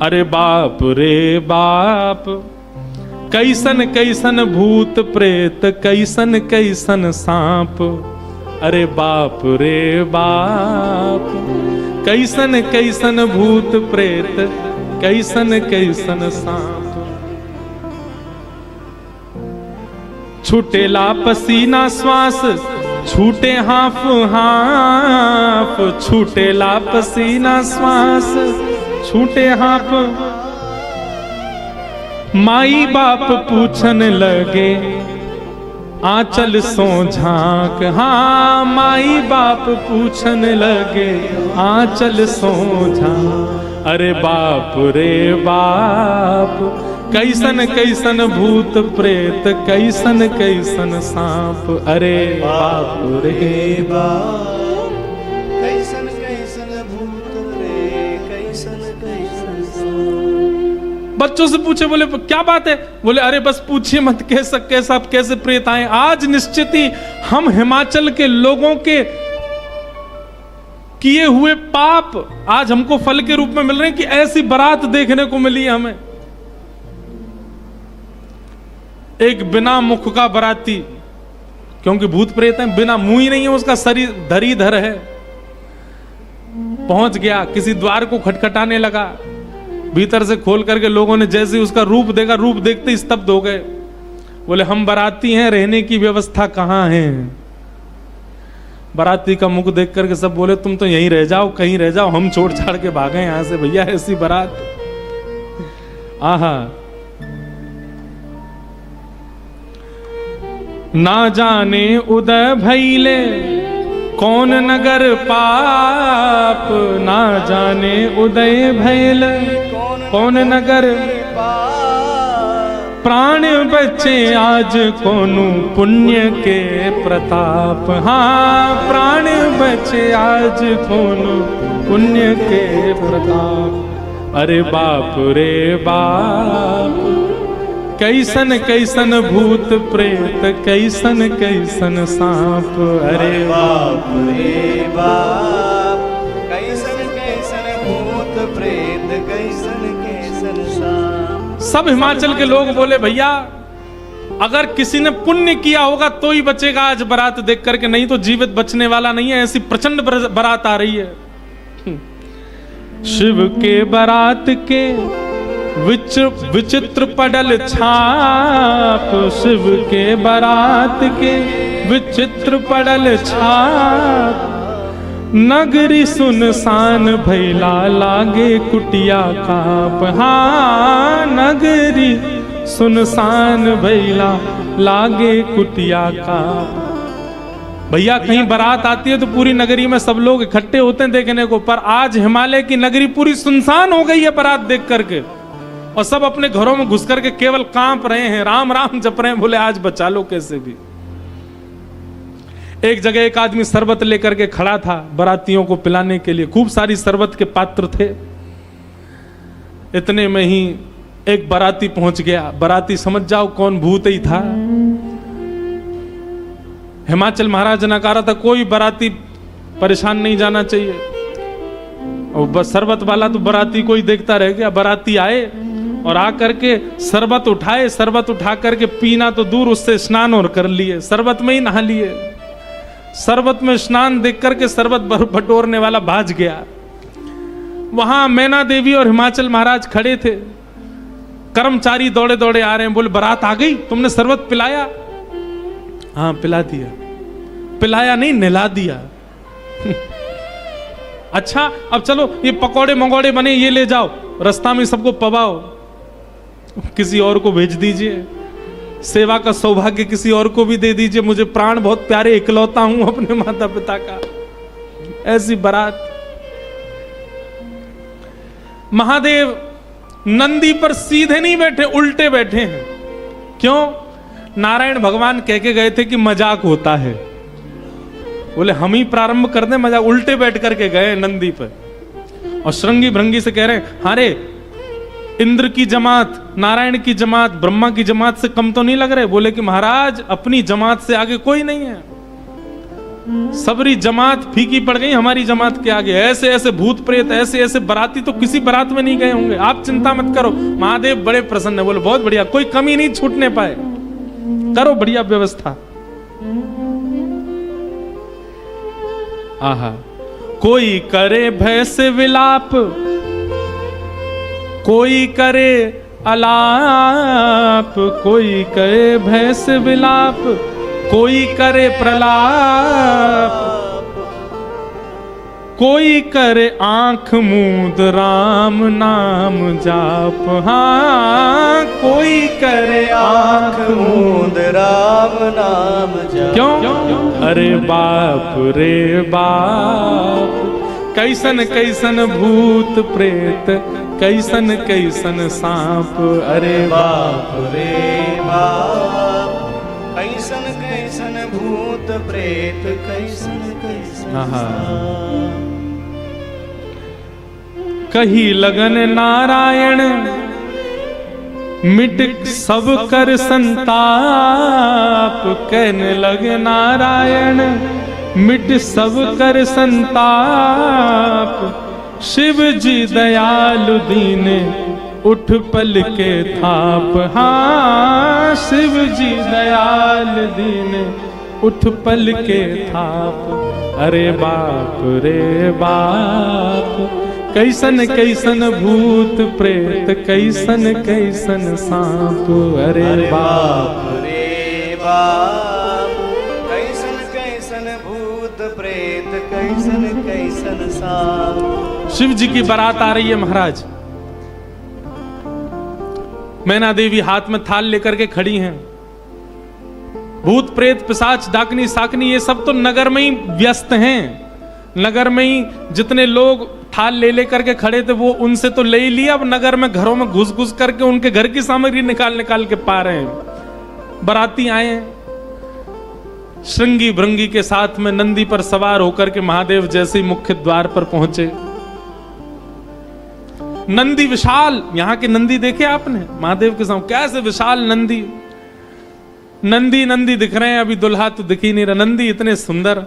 अरे बाप रे बाप, कैसन कैसन भूत प्रेत, कैसन कैसन सांप। अरे बाप रे बाप, कैसन कैसन भूत प्रेत, कैसन कैसन सांप। छूटेला पसीना श्वास, छूटे हाफ हाफ, छूटेला पसीना श्वास, छूटे हाफ। माई बाप पूछन लगे आंचल सो झांक, हाँ माई बाप पूछन लगे आंचल सो झांक। अरे बाप रे बाप, कैसन कैसन भूत प्रेत, कैसन कैसन सांप। अरे बाप रे बाप, कैसन कैसन भूत प्रेत, कैसन कैसन सांप। बच्चों से पूछे, बोले क्या बात है? बोले अरे बस पूछिए मत, कैसे प्रेत आए। आज निश्चित ही हम हिमाचल के लोगों के किए हुए पाप आज हमको फल के रूप में मिल रहे हैं कि ऐसी बारात देखने को मिली हमें। एक बिना मुख का बराती, क्योंकि भूत प्रेत है, बिना मुंह ही नहीं है, उसका शरीर धरीधर है, पहुंच गया, किसी द्वार को खटखटाने लगा, भीतर से खोल करके लोगों ने जैसे उसका रूप देखा, रूप देखते स्तब्ध हो गए। बोले हम बाराती हैं, रहने की व्यवस्था कहां है? बाराती का मुख देख करके सब बोले तुम तो यहीं रह जाओ, कहीं रह जाओ, हम छोड़ छाड़ के भागे यहां से, भैया ऐसी बारात। आहा, ना जाने उदय भैले कौन नगर पाप, ना जाने उदय भैले कौन नगर पाप। प्राण बचे आज कोनु पुण्य के प्रताप, हाँ प्राण बचे आज कोनु पुण्य के प्रताप। अरे बाप रे बाप, कैसन कैसन भूत प्रेत, कैसन कैसन सांप। अरे बाप रे बाप, कैसन कैसन भूत प्रेत, कैसन कैसन सांप। सब हिमाचल के लोग बोले भैया अगर किसी ने पुण्य किया होगा तो ही बचेगा आज बारात देख करके, नहीं तो जीवित बचने वाला नहीं है। ऐसी प्रचंड बारात आ रही है। शिव के बारात के विचित्र पडल छाप, शिव के बारात के विचित्र पडल छाप। नगरी सुनसान भैला लागे कुटिया काप, हाँ नगरी सुनसान भैला लागे कुटिया काप। भैया कहीं बारात आती है तो पूरी नगरी में सब लोग इकट्ठे होते हैं देखने को, पर आज हिमालय की नगरी पूरी सुनसान हो गई है बारात देख करके, और सब अपने घरों में घुस करके केवल कांप रहे हैं, राम राम जप रहे हैं। बोले आज बचा लो कैसे भी। एक जगह एक आदमी शरबत लेकर के खड़ा था बारातियों को पिलाने के लिए, खूब सारी शरबत के पात्र थे। इतने में ही एक बाराती पहुंच गया। बाराती समझ जाओ कौन भूत ही था। हिमाचल महाराज ने कहा था कोई बाराती परेशान नहीं जाना चाहिए, और बस शरबत वाला तो बाराती को ही देखता रह गया। बाराती आए और आकर के शरबत उठाए, शरबत उठा करके पीना तो दूर, उससे स्नान और कर लिए, शरबत में ही नहा लिए। शरबत में स्नान देख करके शरबत बटोरने वाला भाज गया। वहां मैना देवी और हिमाचल महाराज खड़े थे। कर्मचारी दौड़े दौड़े आ रहे हैं, बोले बारात आ गई, तुमने शरबत पिलाया? हाँ पिला दिया। पिलाया नहीं, नहला दिया। अच्छा अब चलो ये पकौड़े मंगौड़े बने, ये ले जाओ, रास्ता में सबको पवाओ, किसी और को भेज दीजिए, सेवा का सौभाग्य किसी और को भी दे दीजिए, मुझे प्राण बहुत प्यारे, इकलौता हूं अपने माता पिता का। ऐसी बारात। महादेव नंदी पर सीधे नहीं बैठे, उल्टे बैठे हैं। क्यों? नारायण भगवान कह के गए थे कि मजाक होता है। बोले हम ही प्रारंभ कर दें मजाक, उल्टे बैठ करके गए नंदी पर, और श्रृंगी भृंगी से कह रहे हैं हारे इंद्र की जमात, नारायण की जमात, ब्रह्मा की जमात से कम तो नहीं लग रहे? बोले कि महाराज अपनी जमात से आगे कोई नहीं है। सबरी जमात फीकी पड़ गई हमारी जमात के आगे। ऐसे ऐसे भूत प्रेत, ऐसे ऐसे बराती तो किसी बारात में नहीं गए होंगे। आप चिंता मत करो, महादेव बड़े प्रसन्न है। बोले बहुत बढ़िया, कोई कमी नहीं छूटने पाए, करो बढ़िया व्यवस्था। आहा, कोई करे भय से विलाप, कोई करे अलाप, कोई करे भय से विलाप, कोई करे प्रलाप, कोई करे आंख मूंद राम नाम जाप। हाँ, कोई करे आंख मूंद राम नाम जाप। क्यों? अरे बाप रे बाप, कैसन कैसन भूत प्रेत, कैसन कैसन सांप। अरे बाप रे बाप, कैसन कैसन भूत प्रेत, कैसन कैसन सांप। कही लगन नारायण, मिट सब कर संताप। कहने लगे नारायण, मिट सब कर संताप। शिव जी दयालु दीन, उठ पल के थाप। हाँ, शिव जी दयालु दीन, उठ पल के थाप। अरे बाप रे बाप, कैसन कैसन भूत प्रेत, कैसन कैसन सांप। अरे बाप रे बाप, कैसन कैसन भूत प्रेत, कैसन कैसन सांप। शिव जी की बारात आ रही है महाराज। मैना देवी हाथ में थाल लेकर के खड़ी हैं। भूत प्रेत पिशाच डाकनी साकनी ये सब तो नगर में ही व्यस्त हैं। नगर में ही जितने लोग थाल ले लेकर के खड़े थे वो उनसे तो ले ही लिया, अब नगर में घरों में घुस घुस करके उनके घर की सामग्री निकाल निकाल के पा रहे हैं। बाराती आए, श्रृंगी भृंगी के साथ में नंदी पर सवार होकर के महादेव जैसे ही मुख्य द्वार पर पहुंचे। नंदी विशाल, यहां के नंदी देखे आपने महादेव के सामने कैसे विशाल नंदी। नंदी नंदी दिख रहे हैं, अभी दुल्हा तो दिख ही नहीं रहा। नंदी इतने सुंदर।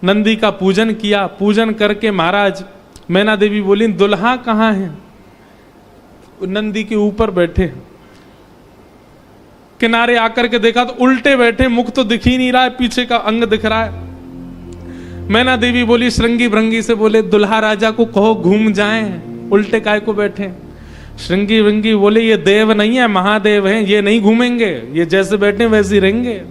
नंदी का पूजन किया, पूजन करके महाराज मैना देवी बोली दुल्हा कहाँ है? नंदी के ऊपर बैठे। किनारे आकर के देखा तो उल्टे बैठे, मुख तो दिख ही नहीं रहा है, पीछे का अंग दिख रहा है। मैना देवी बोली श्रृंगी भृंगी से, बोले दुल्हा राजा को कहो घूम जाएं, उल्टे काय को बैठे। श्रृंगी भृंगी बोले ये देव नहीं है, महादेव हैं, ये नहीं घूमेंगे, ये जैसे बैठे वैसे ही रहेंगे।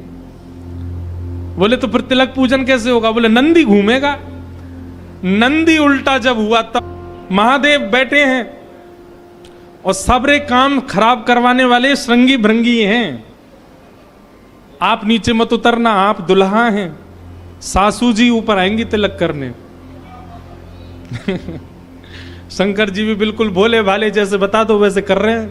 बोले तो फिर तिलक पूजन कैसे होगा? बोले नंदी घूमेगा। नंदी उल्टा जब हुआ तब महादेव बैठे हैं और सबरे काम खराब करवाने वाले श्रृंगी भृंगी हैं। आप नीचे मत उतरना, आप दुल्हा हैं, सासू जी ऊपर आएंगी तिलक करने। शंकर जी भी बिल्कुल भोले भाले, जैसे बता दो वैसे कर रहे हैं।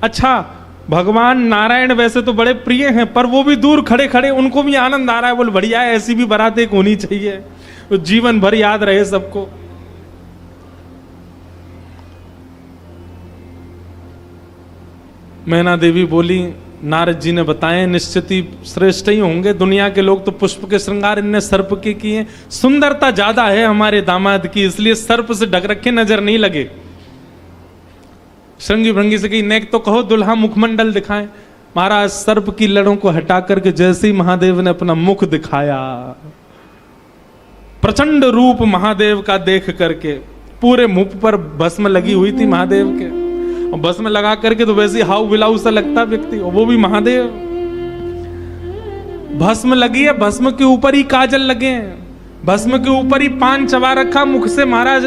अच्छा, भगवान नारायण वैसे तो बड़े प्रिय हैं, पर वो भी दूर खड़े खड़े उनको भी आनंद आ रहा है। बोल बढ़िया है, ऐसी भी बारात एक होनी चाहिए, तो जीवन भर याद रहे सबको। मैना देवी बोली नारद जी ने बताए निश्चित ही श्रेष्ठ ही होंगे। दुनिया के लोग तो पुष्प के श्रृंगार इनने सर्प के किए, सुंदरता ज्यादा है हमारे दामाद की, इसलिए सर्प से ढक रखे नजर नहीं लगे। श्रृंगी भृंगी से कही नेक तो कहो दुल्हा मुखमंडल दिखाएं। महाराज सर्प की लड़ों को हटा करके जैसे ही महादेव ने अपना मुख दिखाया, प्रचंड रूप महादेव का देख करके पूरे मुख पर भस्म लगी हुई थी महादेव के, और भस्म लगा करके तो वैसे हाउ बिलाऊ सा लगता व्यक्ति, और वो भी महादेव। भस्म लगी है, भस्म के ऊपर ही काजल लगे हैं, भस्म के ऊपर ही पान चबा रखा, मुख से महाराज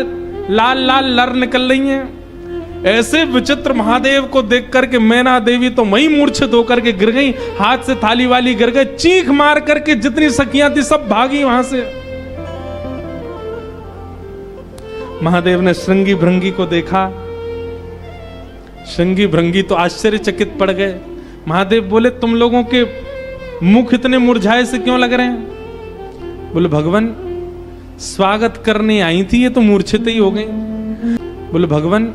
लाल लाल लर निकल रही हैं। ऐसे विचित्र महादेव को देख करके मैना देवी तो वहीं मूर्छित होकर के गिर गई, हाथ से थाली वाली गिर गई, चीख मार करके जितनी सखियां थी सब भागी वहां से। महादेव ने श्रृंगी भृंगी को देखा, श्रृंगी भृंगी तो आश्चर्यचकित पड़ गए। महादेव बोले तुम लोगों के मुख इतने मुरझाए से क्यों लग रहे हैं? बोले भगवान स्वागत करने आई थी, ये तो मूर्छित ही हो गई। बोले भगवान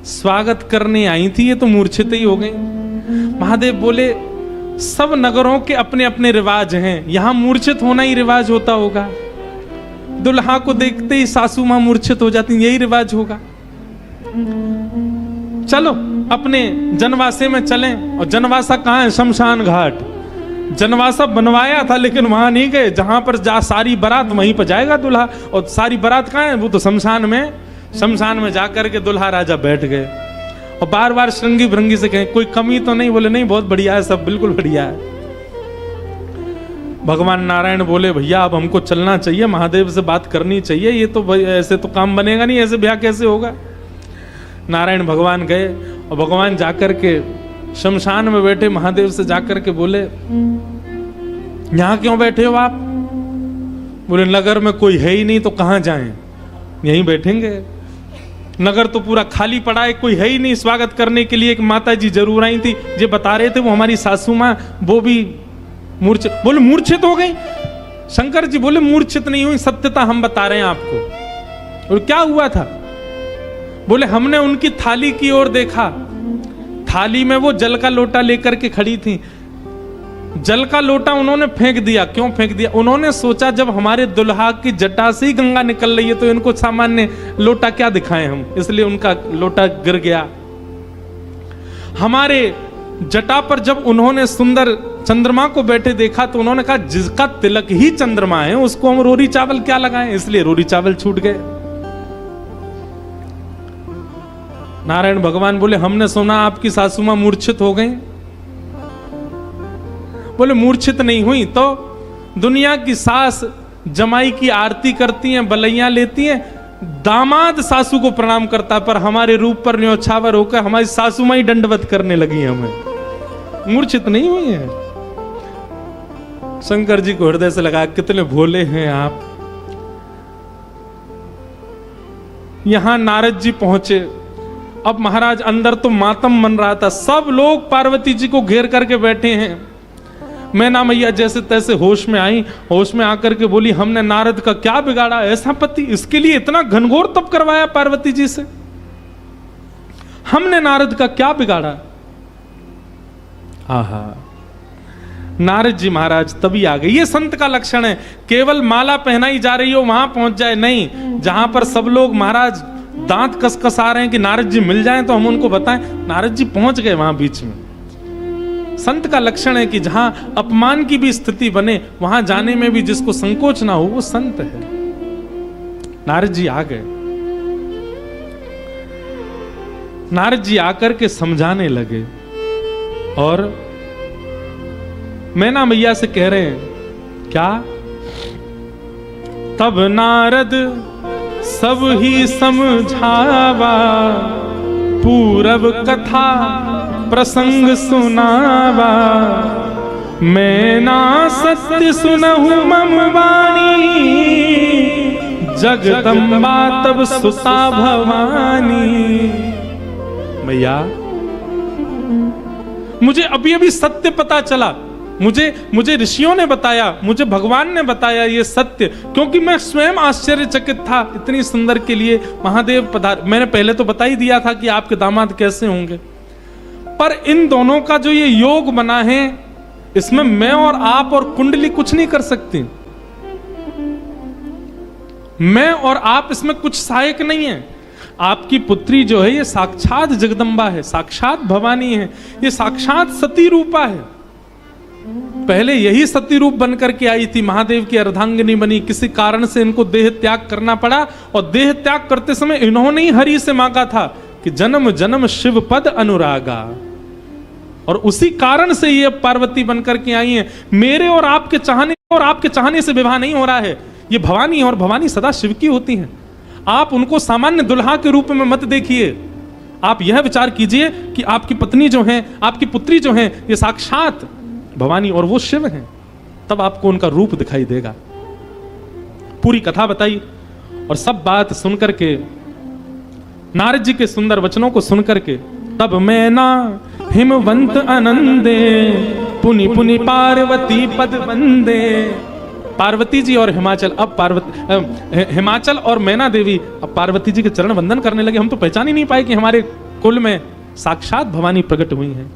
स्वागत करने आई थी, ये तो मूर्छित ही हो गई। महादेव बोले सब नगरों के अपने अपने रिवाज हैं, यहां मूर्छित होना ही रिवाज होता होगा। दुल्हा को देखते ही सासू मां मूर्छित हो जाती, यही रिवाज होगा। चलो अपने जनवासे में चलें। और जनवासा कहाँ है? शमशान घाट। जनवासा बनवाया था लेकिन वहां नहीं गए, जहां पर जा सारी बारात वहीं पर जाएगा दूल्हा। और सारी बारात कहाँ है? वो तो शमशान में। शमशान में जाकर के दूल्हा राजा बैठ गए और बार बार श्रृंगी भृंगी से कहें कोई कमी तो नहीं? बोले नहीं, बहुत बढ़िया है, सब बिल्कुल बढ़िया है। भगवान नारायण बोले भैया अब हमको चलना चाहिए, महादेव से बात करनी चाहिए, ये तो ऐसे तो काम बनेगा नहीं, ऐसे ब्याह कैसे होगा। नारायण भगवान गए और भगवान जाकर के शमशान में बैठे महादेव से जाकर के बोले यहां क्यों बैठे हो आप? बोले नगर में कोई है ही नहीं तो कहां जाएं, यहीं बैठेंगे। नगर तो पूरा खाली पड़ा है, कोई है ही नहीं स्वागत करने के लिए। एक माता जी जरूर आई थी, ये बता रहे थे वो हमारी सासू मां, वो भी मूर्छित। बोले मूर्छित हो गई? शंकर जी बोले मूर्छित नहीं हुई, सत्यता हम बता रहे हैं आपको। और क्या हुआ था? बोले हमने उनकी थाली की ओर देखा, थाली में वो जल का लोटा लेकर के खड़ी थी। जल का लोटा उन्होंने फेंक दिया। क्यों फेंक दिया? उन्होंने सोचा जब हमारे दुल्हा की जटा से ही गंगा निकल रही है तो इनको सामान्य लोटा क्या दिखाएं हम, इसलिए उनका लोटा गिर गया। हमारे जटा पर जब उन्होंने सुंदर चंद्रमा को बैठे देखा तो उन्होंने कहा जिसका तिलक ही चंद्रमा है उसको हम रोरी चावल क्या लगाएं, इसलिए रोरी चावल छूट गए। नारायण भगवान बोले हमने सुना आपकी सासू मां मूर्छित हो गई। बोले मूर्छित नहीं हुई तो दुनिया की सास जमाई की आरती करती हैं, बलैया लेती हैं, दामाद सासू को प्रणाम करता, पर हमारे रूप पर न्योछावर होकर हमारी सासू मां ही दंडवत करने लगी हमें। मूर्छित नहीं हुई है। शंकर जी को हृदय से लगा कितने भोले हैं आप। यहां नारद जी पहुंचे। अब महाराज अंदर तो मातम मन रहा था, सब लोग पार्वती जी को घेर करके बैठे हैं। मैना मैया जैसे तैसे होश में आई, होश में आकर के बोली हमने नारद का क्या बिगाड़ा, ऐसा पति, इसके लिए इतना घनघोर तप करवाया पार्वती जी से, हमने नारद का क्या बिगाड़ा। आहा, नारद जी महाराज तभी आ गए। ये संत का लक्षण है, केवल माला पहनाई जा रही हो वहां पहुंच जाए नहीं, जहां पर सब लोग महाराज दांत कसकस आ रहे हैं कि नारद जी मिल जाएं तो हम उनको बताएं, नारद जी पहुंच गए वहां बीच में। संत का लक्षण है कि जहां अपमान की भी स्थिति बने वहां जाने में भी जिसको संकोच ना हो वो संत है। नारद जी आ गए। नारद जी आकर के समझाने लगे और मैना मैया से कह रहे हैं क्या? तब नारद सब ही समझावा, पूरब कथा प्रसंग सुनावा, मैं ना सत्य सुनहु मम वाणी, जगदम्बा तब सुता भवानी। मैया मुझे अभी अभी सत्य पता चला, मुझे ऋषियों ने बताया, मुझे भगवान ने बताया ये सत्य, क्योंकि मैं स्वयं आश्चर्यचकित था। इतनी सुंदर के लिए महादेव पधार, मैंने पहले तो बता ही दिया था कि आपके दामाद कैसे होंगे, पर इन दोनों का जो ये योग बना है इसमें मैं और आप और कुंडली कुछ नहीं कर सकती। मैं और आप इसमें कुछ सहायक नहीं है। आपकी पुत्री जो है ये साक्षात जगदम्बा है, साक्षात भवानी है, ये साक्षात सती रूपा है। पहले यही सती रूप बनकर के आई थी, महादेव की अर्धांगिनी बनी, किसी कारण से इनको देह त्याग करना पड़ा और देह त्याग करते समय इन्होंने ही हरि से मांगा था कि जन्म जन्म शिव पद अनुरागा, और उसी कारण से ये पार्वती बनकर के आई हैं। मेरे और आपके चाहने से विवाह नहीं हो रहा है, ये भवानी और भवानी सदा शिव की होती हैं। आप उनको सामान्य दुल्हा के रूप में मत देखिए, आप यह विचार कीजिए कि आपकी पत्नी जो है, आपकी पुत्री जो है, ये साक्षात भवानी और वो शिव हैं, तब आपको उनका रूप दिखाई देगा। पूरी कथा बताई और सब बात सुनकर के, नारद जी के सुंदर वचनों को सुनकर के, तब मैना हिमवंत आनंदे, पुनि पुनि पार्वती पद वंदे। पार्वती जी और हिमाचल, अब हिमाचल और मैना देवी अब पार्वती जी के चरण वंदन करने लगे। हम तो पहचान ही नहीं पाए कि हमारे कुल में साक्षात भवानी प्रकट हुई हैं।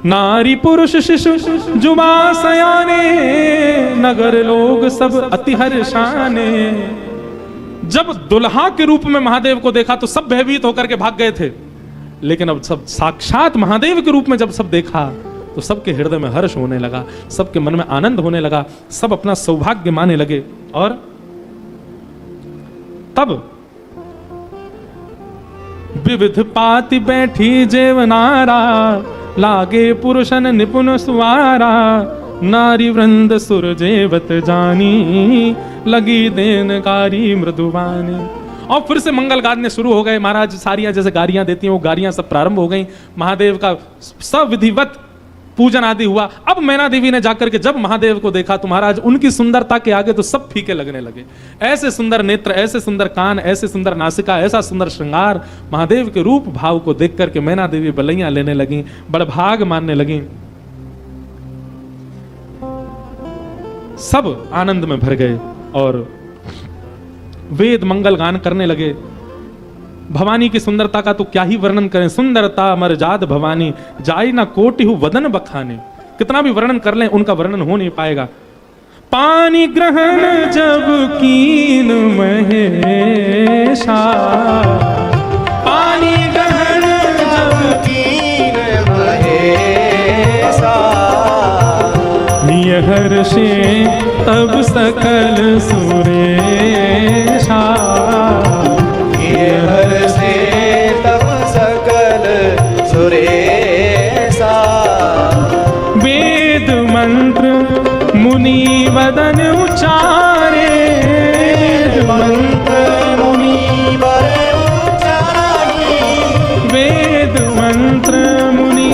नारी पुरुष शिशु जुबा सयाने, नगर लोग सब अति हर्षाने। जब दुल्हा के रूप में महादेव को देखा तो सब भयभीत होकर के भाग गए थे, लेकिन अब सब साक्षात महादेव के रूप में जब सब देखा तो सबके हृदय में हर्ष होने लगा, सबके मन में आनंद होने लगा, सब अपना सौभाग्य मानने लगे। और तब विविध पाति बैठी जेवनारा, लागे पुरुषन निपुण सुवारा, नारी वृंद सुर जेवत जानी, लगी देनकारी मृदुवानी। और फिर से मंगल गाने शुरू हो गए। महाराज सारियां जैसे गारियां देती हैं वो गारियां सब प्रारंभ हो गई। महादेव का सविधिवत पूजन आदि हुआ। अब मैना देवी ने जाकर के जब महादेव को देखा तो महाराज उनकी सुंदरता के आगे तो सब फीके लगने लगे। ऐसे सुंदर नेत्र, ऐसे सुंदर कान, ऐसे सुंदर नासिका, ऐसा सुंदर श्रृंगार, महादेव के रूप भाव को देख करके मैना देवी बलैया लेने लगी, बड़भाग मानने लगी। सब आनंद में भर गए और वेद मंगल गान करने लगे। भवानी की सुंदरता का तो क्या ही वर्णन करें। सुंदरता मरजाद भवानी, जाई ना कोटि हु वदन बखाने। कितना भी वर्णन कर लें उनका वर्णन हो नहीं पाएगा। पानी ग्रहण जब कीन महेशा, पानी ग्रहण जब कीन महेशा, हर्षे तब सकल सुरेशा, हर्षे तब सकल सुरेशा। वेद मंत्र मुनि वदन उचारे, वेद मंत्र मुनि वदन उचारे, वेद मंत्र मुनि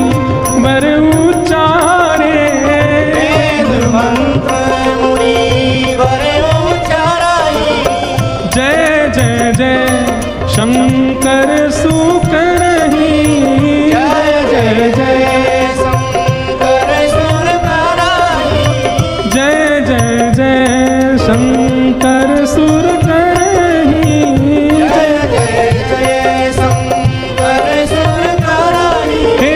वर उचारे, वेद मंत्र मुनि वर उचारे। जय जय जय शंकर सुकरहि, जय जय जय शंकर सुरकरहि, जय जय जय शंकर सुरकरहि, जय जय जय शंकर सुरकरहि। हे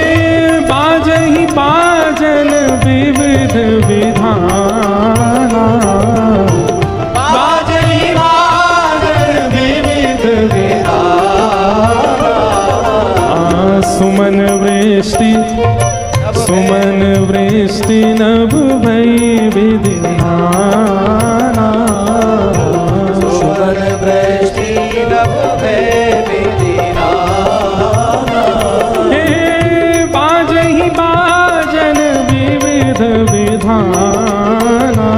बाजहि बाजन विविध विधाना, बाजहि बाजन विविध विधाना। सुमन वृष्टि सुमन वृष्टि नभ भई विधिनाना, सुमन वृष्टि नभ भई विधिनाना। हे बाजहि बाजन विविध विधाना,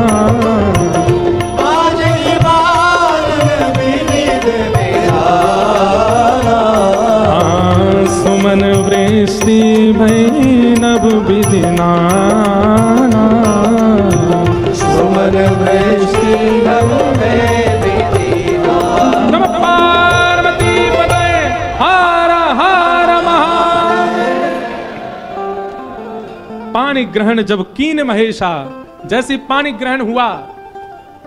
बाजहि बाजन विविध विधाना। सुमन वृष्टि भई नभ विधिनाना, सुमन वृष्टि नभ भई विधिनाना। नमः पार्वती पतये, हर हर महादेव। पानी ग्रहण जब कीन महेशा, जैसे पानी ग्रहण हुआ,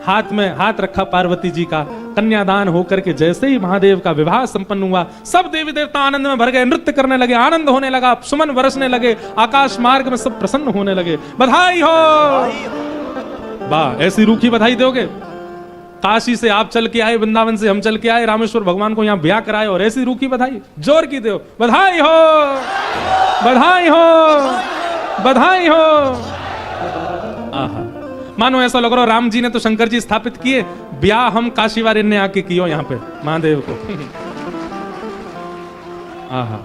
हाथ में हाथ रखा पार्वती जी का, कन्यादान होकर के जैसे ही महादेव का विवाह संपन्न हुआ, सब देवी देवता आनंद में भर गए, नृत्य करने लगे, आनंद होने लगा, सुमन बरसने लगे, आकाश मार्ग में सब प्रसन्न होने लगे। बधाई हो। वाह, ऐसी रूखी बधाई दोगे? काशी से आप चल के आए, वृंदावन से हम चल के आए, रामेश्वर भगवान को यहाँ ब्याह कराए और ऐसी रूखी बधाई जोर की दो। बधाई हो, बधाई हो, बधाई हो। आहा, मानो ऐसा लग रहा राम जी ने तो शंकर जी स्थापित किए, ब्याह हम काशी वाले ने आके कियो यहाँ पे महादेव को। आहा।